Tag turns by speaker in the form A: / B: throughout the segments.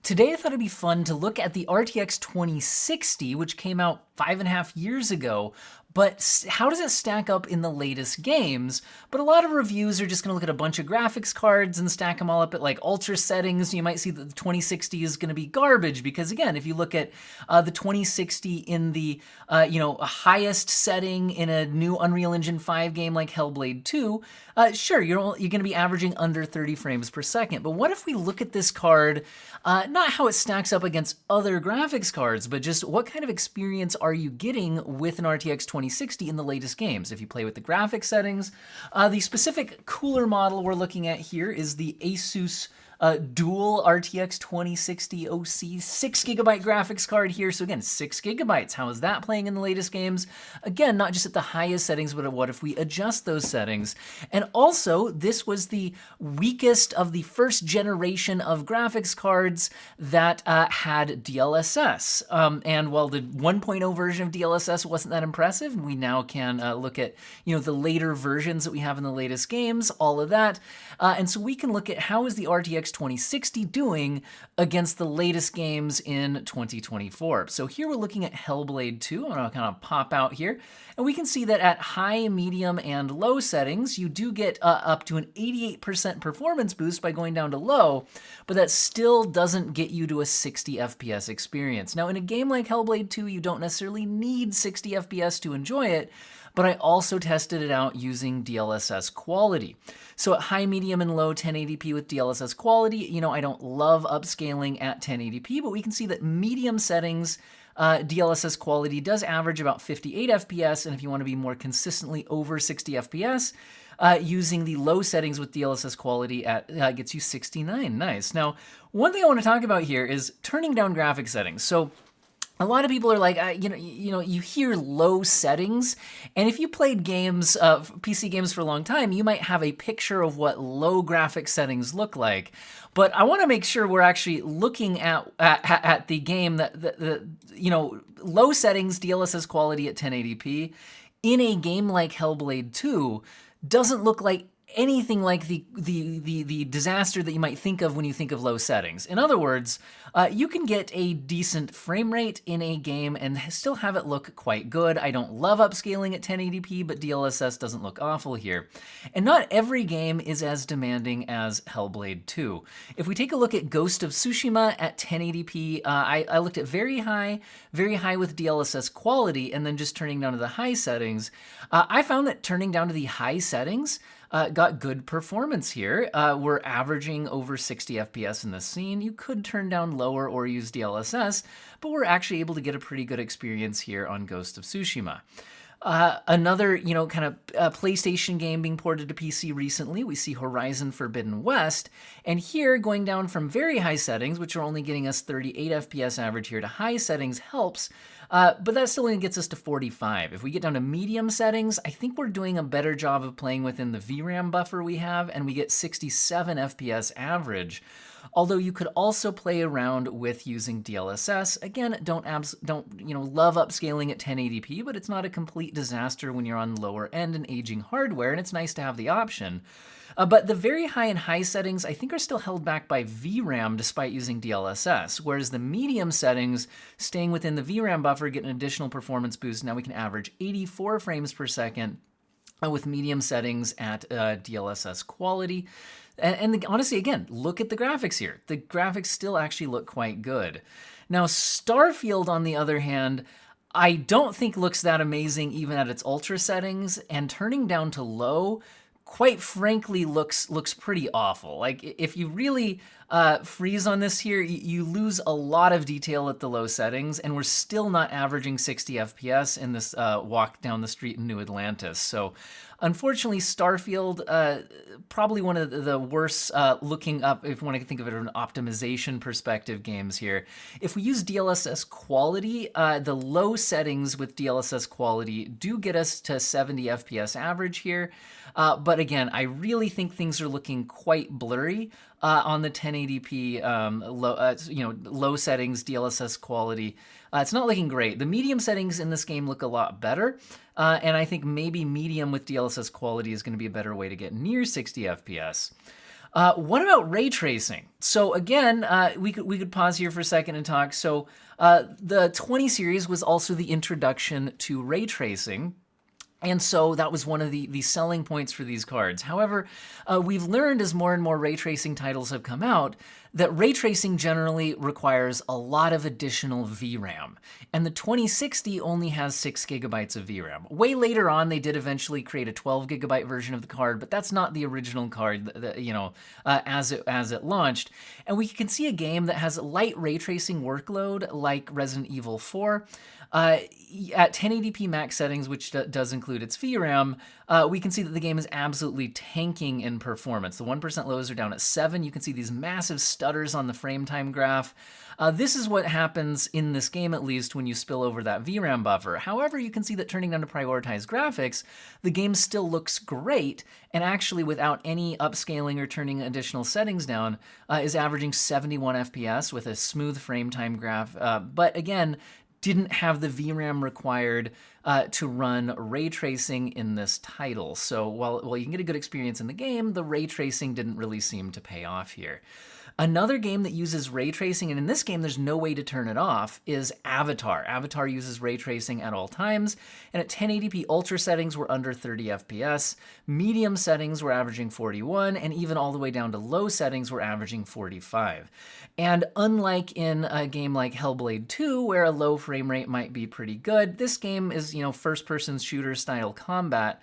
A: Today I thought it'd be fun to look at the RTX 2060, which came out 5.5 years ago, but how does it stack up in the latest games? But a lot of reviews are just gonna look at a bunch of graphics cards and stack them all up at like ultra settings. You might see that the 2060 is gonna be garbage because again, if you look at the 2060 in the highest setting in a new Unreal Engine 5 game like Hellblade 2, sure, you're gonna be averaging under 30 frames per second. But what if we look at this card, not how it stacks up against other graphics cards, but just what kind of experience are you getting with an RTX 2060 in the latest games? If you play with the graphics settings, the specific cooler model we're looking at here is the Asus dual RTX 2060 OC 6GB graphics card here. So again, 6GB. How is that playing in the latest games? Again, not just at the highest settings, but what if we adjust those settings? And also, this was the weakest of the first generation of graphics cards that had DLSS. And while the 1.0 version of DLSS wasn't that impressive, we now can look at the later versions that we have in the latest games, all of that. And so we can look at how is the RTX 2060 doing against the latest games in 2024. So here we're looking at Hellblade 2. I'm gonna kind of pop out here, and we can see that at high, medium, and low settings, you do get up to an 88% performance boost by going down to low, but that still doesn't get you to a 60 FPS experience. Now, in a game like Hellblade 2, you don't necessarily need 60 FPS to enjoy it, but I also tested it out using DLSS quality. So at high, medium, and low 1080p with DLSS quality, I don't love upscaling at 1080p, but we can see that medium settings, DLSS quality does average about 58 FPS, and if you want to be more consistently over 60 FPS, using the low settings with DLSS quality gets you 69. Nice. Now, one thing I want to talk about here is turning down graphic settings. So a lot of people are like, you hear low settings, and if you played games, PC games for a long time, you might have a picture of what low graphic settings look like. But I want to make sure we're actually looking at the game that low settings, DLSS quality at 1080p in a game like Hellblade 2 doesn't look like anything like the disaster that you might think of when you think of low settings. In other words, you can get a decent frame rate in a game and still have it look quite good. I don't love upscaling at 1080p, but DLSS doesn't look awful here. And not every game is as demanding as Hellblade 2. If we take a look at Ghost of Tsushima at 1080p, I looked at very high with DLSS quality, and then just turning down to the high settings. I found that turning down to the high settings got good performance here. We're averaging over 60 FPS in this scene. You could turn down lower or use DLSS, but we're actually able to get a pretty good experience here on Ghost of Tsushima. Another, kind of PlayStation game being ported to PC recently, we see Horizon Forbidden West, and here going down from very high settings, which are only getting us 38 FPS average here, to high settings helps, but that still only gets us to 45. If we get down to medium settings, I think we're doing a better job of playing within the VRAM buffer we have, and we get 67 FPS average. Although you could also play around with using DLSS. Again, don't love upscaling at 1080p, but it's not a complete disaster when you're on lower end and aging hardware, and it's nice to have the option. But the very high and high settings, I think, are still held back by VRAM despite using DLSS, whereas the medium settings, staying within the VRAM buffer, get an additional performance boost. Now we can average 84 frames per second with medium settings at DLSS quality. And honestly, again, look at the graphics here. The graphics still actually look quite good. Now, Starfield, on the other hand, I don't think looks that amazing even at its ultra settings, and turning down to low, quite frankly, looks pretty awful. Like, if you really freeze on this here, you lose a lot of detail at the low settings, and we're still not averaging 60 FPS in this walk down the street in New Atlantis. So unfortunately, Starfield, probably one of the worst looking up, if you want to think of it from an optimization perspective, games here. If we use DLSS quality, the low settings with DLSS quality do get us to 70 FPS average here. But again, I really think things are looking quite blurry on the 1080p low settings DLSS quality. It's not looking great. The medium settings in this game look a lot better, and I think maybe medium with DLSS quality is going to be a better way to get near 60 FPS. What about ray tracing? So again, we could pause here for a second and talk. So the 20 series was also the introduction to ray tracing. And so that was one of the selling points for these cards. However, we've learned as more and more ray tracing titles have come out that ray tracing generally requires a lot of additional VRAM. And the 2060 only has 6 gigabytes of VRAM. Way later on, they did eventually create a 12 gigabyte version of the card, but that's not the original card, as it launched. And we can see a game that has light ray tracing workload like Resident Evil 4. At 1080p max settings, which does include its VRAM, we can see that the game is absolutely tanking in performance. The 1% lows are down at 7. You can see these massive stutters on the frame time graph. This is what happens in this game, at least, when you spill over that VRAM buffer. However, you can see that turning down to prioritize graphics, the game still looks great, and actually, without any upscaling or turning additional settings down, is averaging 71 FPS with a smooth frame time graph. But again, didn't have the VRAM required to run ray tracing in this title. So while you can get a good experience in the game, the ray tracing didn't really seem to pay off here. Another game that uses ray tracing, and in this game there's no way to turn it off, is Avatar. Avatar uses ray tracing at all times, and at 1080p ultra settings we're under 30 FPS, medium settings we're averaging 41, and even all the way down to low settings we're averaging 45. And unlike in a game like Hellblade 2, where a low frame rate might be pretty good, this game is, first-person shooter style combat.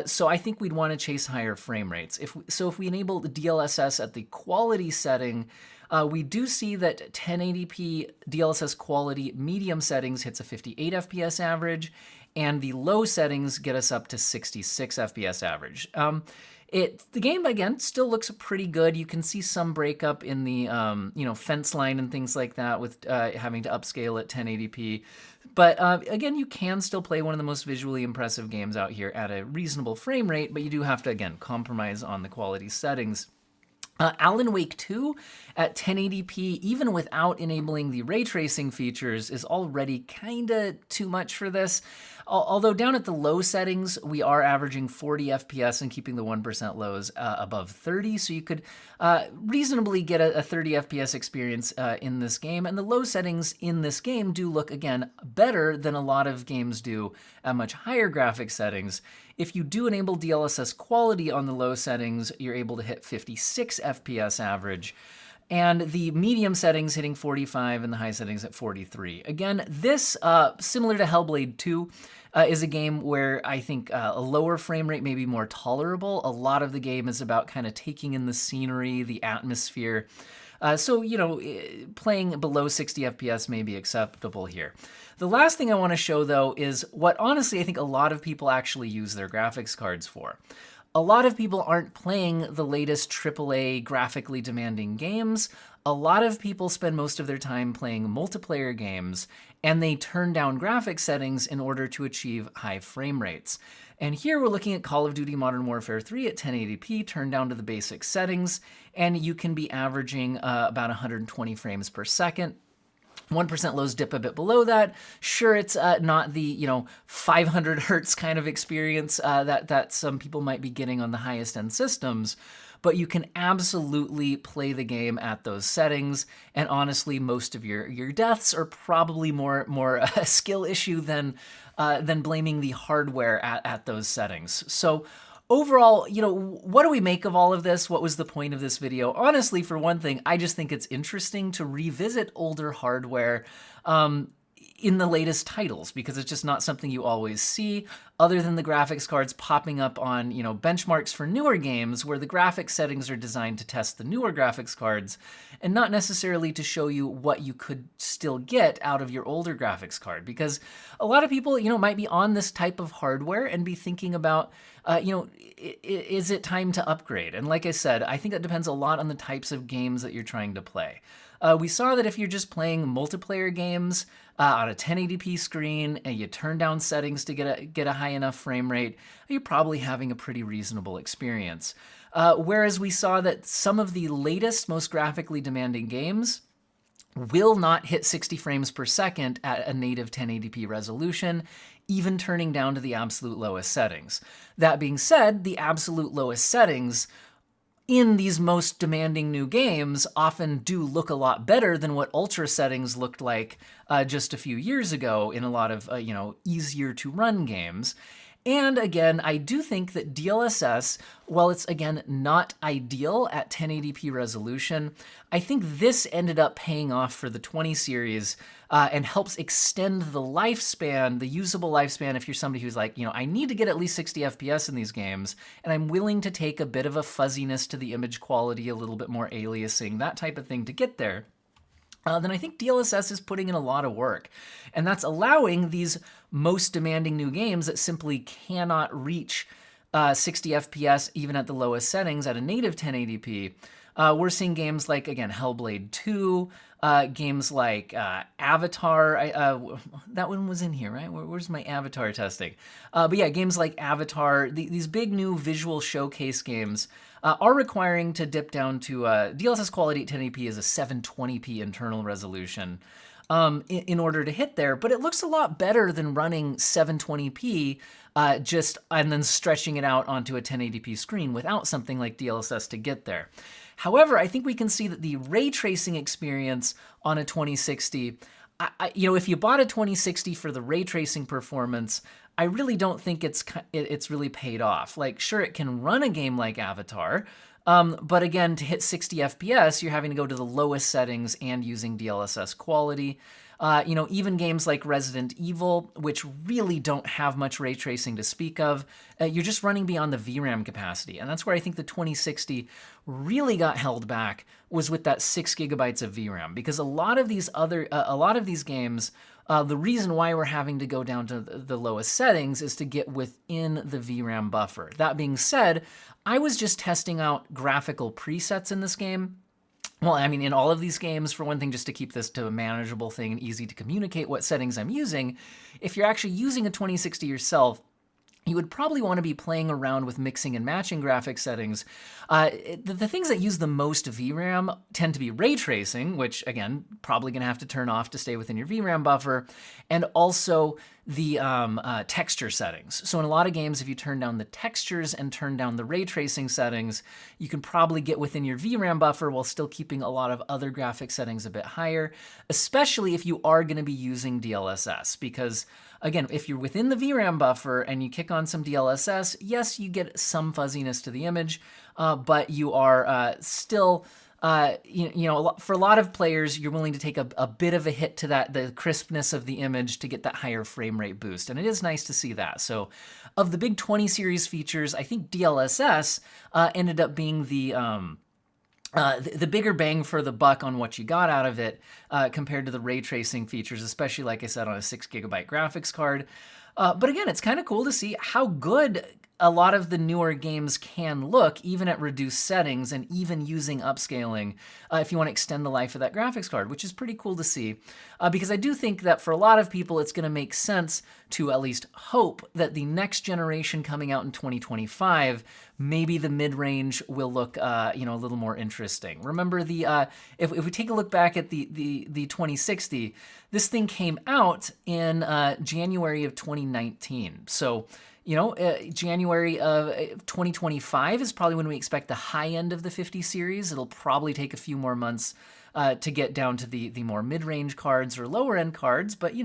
A: So I think we'd want to chase higher frame rates. If we enable the DLSS at the quality setting, we do see that 1080p DLSS quality medium settings hits a 58 FPS average, and the low settings get us up to 66 FPS average. The game, again, still looks pretty good. You can see some breakup in the fence line and things like that with having to upscale at 1080p. But again, you can still play one of the most visually impressive games out here at a reasonable frame rate, but you do have to, again, compromise on the quality settings. Alan Wake 2 at 1080p, even without enabling the ray tracing features, is already kinda too much for this. Although down at the low settings, we are averaging 40 FPS and keeping the 1% lows above 30, so you could reasonably get a 30 FPS experience in this game. And the low settings in this game do look, again, better than a lot of games do at much higher graphics settings. If you do enable DLSS quality on the low settings, you're able to hit 56 FPS average, and the medium settings hitting 45 and the high settings at 43. Again, this, similar to Hellblade 2, is a game where I think a lower frame rate may be more tolerable. A lot of the game is about kind of taking in the scenery, the atmosphere. So, playing below 60 FPS may be acceptable here. The last thing I want to show, though, is what honestly I think a lot of people actually use their graphics cards for. A lot of people aren't playing the latest AAA graphically demanding games. A lot of people spend most of their time playing multiplayer games, and they turn down graphics settings in order to achieve high frame rates. And here we're looking at Call of Duty Modern Warfare 3 at 1080p, turned down to the basic settings, and you can be averaging about 120 frames per second. 1% lows dip a bit below that. Sure, it's not the 500 hertz kind of experience that some people might be getting on the highest end systems, but you can absolutely play the game at those settings. And honestly, most of your deaths are probably more a skill issue than blaming the hardware at those settings. So overall, what do we make of all of this? What was the point of this video? Honestly, for one thing, I just think it's interesting to revisit older hardware in the latest titles, because it's just not something you always see, other than the graphics cards popping up on, benchmarks for newer games where the graphics settings are designed to test the newer graphics cards and not necessarily to show you what you could still get out of your older graphics card. Because a lot of people, might be on this type of hardware and be thinking about, is it time to upgrade? And like I said, I think that depends a lot on the types of games that you're trying to play. We saw that if you're just playing multiplayer games on a 1080p screen and you turn down settings to get a high enough frame rate, you're probably having a pretty reasonable experience. Whereas we saw that some of the latest, most graphically demanding games will not hit 60 frames per second at a native 1080p resolution, even turning down to the absolute lowest settings. That being said, the absolute lowest settings in these most demanding new games often do look a lot better than what ultra settings looked like just a few years ago in a lot of, easier to run games. And again, I do think that DLSS, while it's again not ideal at 1080p resolution, I think this ended up paying off for the 20 series and helps extend the lifespan, the usable lifespan, if you're somebody who's like, I need to get at least 60 FPS in these games, and I'm willing to take a bit of a fuzziness to the image quality, a little bit more aliasing, that type of thing to get there. Then I think DLSS is putting in a lot of work. And that's allowing these most demanding new games that simply cannot reach 60 FPS even at the lowest settings at a native 1080p. We're seeing games like, again, Hellblade 2, games like Avatar. That one was in here, right? Where's my Avatar testing? But yeah, games like Avatar, these big new visual showcase games are requiring to dip down to DLSS quality at 1080p is a 720p internal resolution in order to hit there. But it looks a lot better than running 720p and then stretching it out onto a 1080p screen without something like DLSS to get there. However, I think we can see that the ray tracing experience on a 2060, if you bought a 2060 for the ray tracing performance, I really don't think it's really paid off. Like, sure, it can run a game like Avatar, but again, to hit 60 FPS, you're having to go to the lowest settings and using DLSS quality. Even games like Resident Evil, which really don't have much ray tracing to speak of, you're just running beyond the VRAM capacity. And that's where I think the 2060 really got held back, was with that 6 gigabytes of VRAM. Because a lot of these games, the reason why we're having to go down to the lowest settings is to get within the VRAM buffer. That being said, I was just testing out graphical presets in this game. Well, I mean, in all of these games, for one thing, just to keep this to a manageable thing and easy to communicate what settings I'm using, if you're actually using a 2060 yourself, you would probably want to be playing around with mixing and matching graphic settings. The things that use the most VRAM tend to be ray tracing, which, again, probably going to have to turn off to stay within your VRAM buffer, and also the texture settings. So in a lot of games, if you turn down the textures and turn down the ray tracing settings, you can probably get within your VRAM buffer while still keeping a lot of other graphic settings a bit higher, especially if you are going to be using DLSS, because again, if you're within the VRAM buffer and you kick on some DLSS, yes, you get some fuzziness to the image, but you are still, for a lot of players, you're willing to take a bit of a hit to the crispness of the image to get that higher frame rate boost. And it is nice to see that. So of the big 20 series features, I think DLSS ended up being the bigger bang for the buck on what you got out of it compared to the ray tracing features, especially, like I said, on a 6 gigabyte graphics card. But again, it's kind of cool to see how good a lot of the newer games can look, even at reduced settings and even using upscaling if you want to extend the life of that graphics card, which is pretty cool to see. Because I do think that for a lot of people, it's going to make sense to at least hope that the next generation coming out in 2025, maybe the mid-range will look, a little more interesting. Remember if we take a look back at the 2060, this thing came out in January of 2019. So, January of 2025 is probably when we expect the high end of the 50 series. It'll probably take a few more months to get down to the more mid-range cards or lower-end cards, but,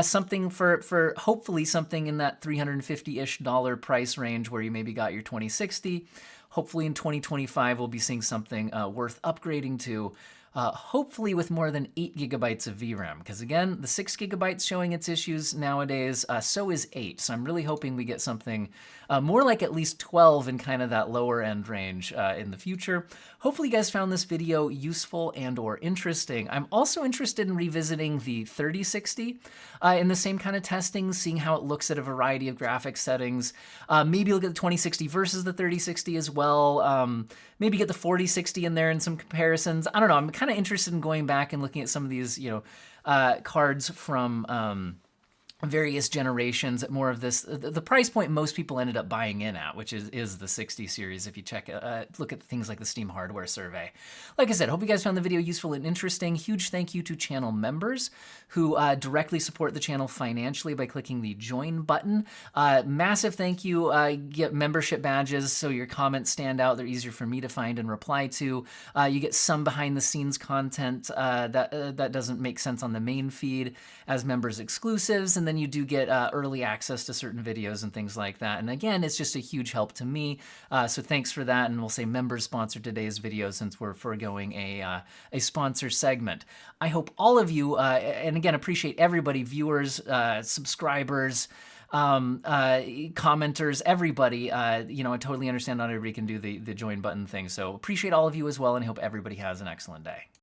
A: something for hopefully something in that $350-ish price range where you maybe got your 2060. Hopefully in 2025, we'll be seeing something worth upgrading to, hopefully with more than 8 gigabytes of VRAM. Because again, the 6 gigabytes showing its issues nowadays, so is 8. So I'm really hoping we get something more like at least 12 in kind of that lower end range in the future. Hopefully you guys found this video useful and or interesting. I'm also interested in revisiting the 3060 in the same kind of testing, seeing how it looks at a variety of graphics settings. Maybe look at the 2060 versus the 3060 as well. Maybe get the 4060 in there in some comparisons. I don't know. I'm kind of interested in going back and looking at some of these, cards from various generations at more of this, the price point most people ended up buying in at, which is the 60 series if you check look at things like the Steam hardware survey. Like I said, hope you guys found the video useful and interesting. Huge thank you to channel members who directly support the channel financially by clicking the join button. Massive thank you. Get membership badges so your comments stand out. They're easier for me to find and reply to. You get some behind the scenes content that doesn't make sense on the main feed as members exclusives, and then you do get early access to certain videos and things like that. And again, it's just a huge help to me. So thanks for that. And we'll say members sponsored today's video since we're foregoing a sponsor segment. I hope all of you, and again, appreciate everybody, viewers, subscribers, commenters, everybody. You know, I totally understand not everybody can do the join button thing. So appreciate all of you as well, and I hope everybody has an excellent day.